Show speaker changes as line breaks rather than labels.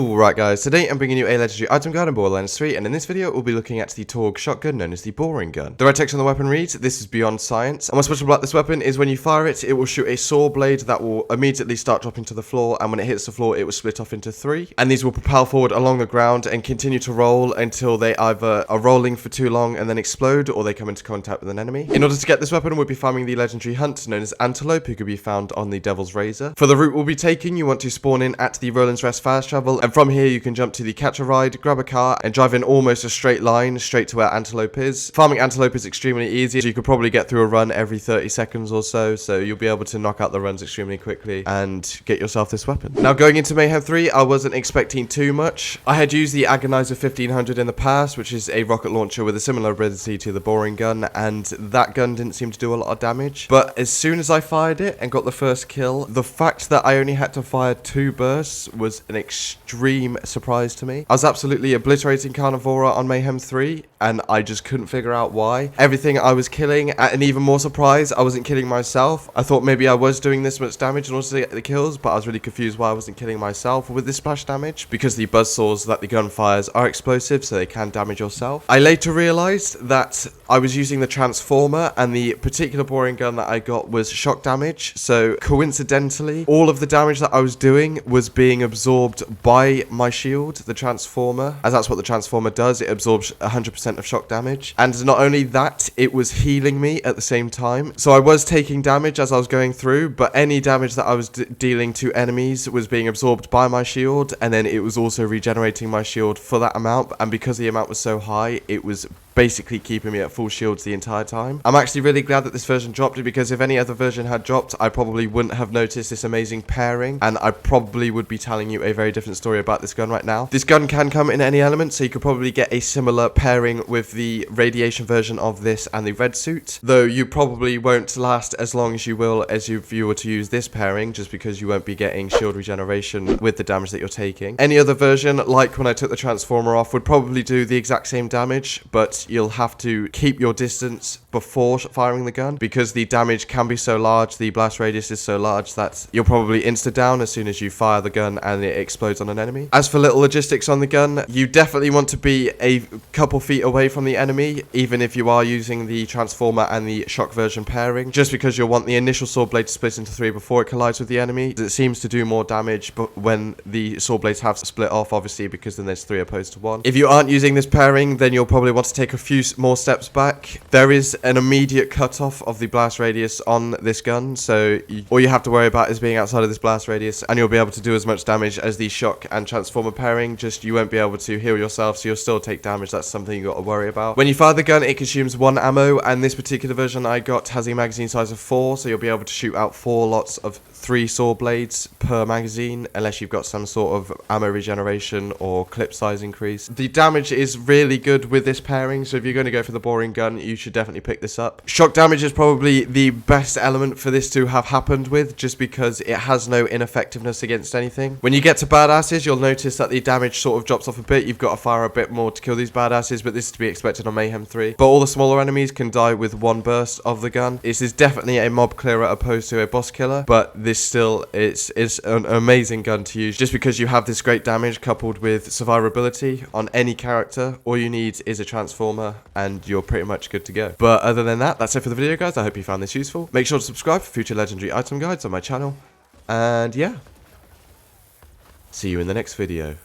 Alright guys, today I'm bringing you a legendary item guide in Borderlands 3, and in this video we'll be looking at the Torgue shotgun known as the boring gun. The red text on the weapon reads, "This is beyond science," and what's special about this weapon is when you fire it, it will shoot a saw blade that will immediately start dropping to the floor, and when it hits the floor it will split off into 3, and these will propel forward along the ground and continue to roll until they either are rolling for too long and then explode, or they come into contact with an enemy. In order to get this weapon, we'll be farming the legendary hunt known as Antelope, who can be found on the Devil's Razor. For the route we'll be taking, you want to spawn in at the Roland's Rest fast travel, and from here you can jump to the catch a ride, grab a car, and drive in almost a straight line straight to where Antelope is. Farming Antelope is extremely easy, so you could probably get through a run every 30 seconds or so you'll be able to knock out the runs extremely quickly and get yourself this weapon. Now, going into Mayhem 3, I wasn't expecting too much. I had used the Agonizer 1500 in the past, which is a rocket launcher with a similar ability to the boring gun, and that gun didn't seem to do a lot of damage. But as soon as I fired it and got the first kill, the fact that I only had to fire 2 bursts was an extreme surprise to me. I was absolutely obliterating Carnivora on Mayhem 3, and I just couldn't figure out why. Everything I was killing, and even more surprise, I wasn't killing myself. I thought maybe I was doing this much damage in order to get the kills, but I was really confused why I wasn't killing myself with this splash damage, because the buzzsaws that the gun fires are explosive, so they can damage yourself. I later realized that I was using the transformer, and the particular boring gun that I got was shock damage, so coincidentally, all of the damage that I was doing was being absorbed by my shield, the transformer, as that's what the transformer does. It absorbs 100% of shock damage, and not only that, it was healing me at the same time. So I was taking damage as I was going through, but any damage that I was dealing to enemies was being absorbed by my shield, and then it was also regenerating my shield for that amount, and because the amount was so high, it was basically keeping me at full shields the entire time. I'm actually really glad that this version dropped it, because if any other version had dropped, I probably wouldn't have noticed this amazing pairing, and I probably would be telling you a very different story about this gun right now. This gun can come in any element, so you could probably get a similar pairing with the radiation version of this and the red suit, though you probably won't last as long as you will as if you were to use this pairing, just because you won't be getting shield regeneration with the damage that you're taking. Any other version, like when I took the transformer off, would probably do the exact same damage, but you'll have to keep your distance before firing the gun, because the damage can be so large, the blast radius is so large, that you'll probably insta-down as soon as you fire the gun and it explodes on an enemy. As for little logistics on the gun, you definitely want to be a couple feet away from the enemy, even if you are using the transformer and the shock version pairing, just because you'll want the initial sword blade to split into 3 before it collides with the enemy. It seems to do more damage but when the sword blades have split off, obviously, because then there's 3 opposed to 1. If you aren't using this pairing, then you'll probably want to take a few more steps back. There is an immediate cutoff of the blast radius on this gun, so all you have to worry about is being outside of this blast radius, and you'll be able to do as much damage as the shock and transformer pairing, just you won't be able to heal yourself, so you'll still take damage. That's something you got to worry about. When you fire the gun, it consumes 1 ammo, and this particular version I got has a magazine size of 4, so you'll be able to shoot out 4 lots of 3 saw blades per magazine, unless you've got some sort of ammo regeneration or clip size increase. The damage is really good with this pairing, so if you're going to go for the boring gun, you should definitely pick this up. Shock damage is probably the best element for this to have happened with, just because it has no ineffectiveness against anything. When you get to badasses, you'll notice that the damage sort of drops off a bit. You've got to fire a bit more to kill these badasses, but this is to be expected on Mayhem 3. But all the smaller enemies can die with 1 burst of the gun. This is definitely a mob clearer opposed to a boss killer, but this still is an amazing gun to use, just because you have this great damage coupled with survivability on any character. All you need is a transformer and you're pretty much good to go. But other than that, that's it for the video, guys. I hope you found this useful. Make sure to subscribe for future legendary item guides on my channel, and yeah, see you in the next video.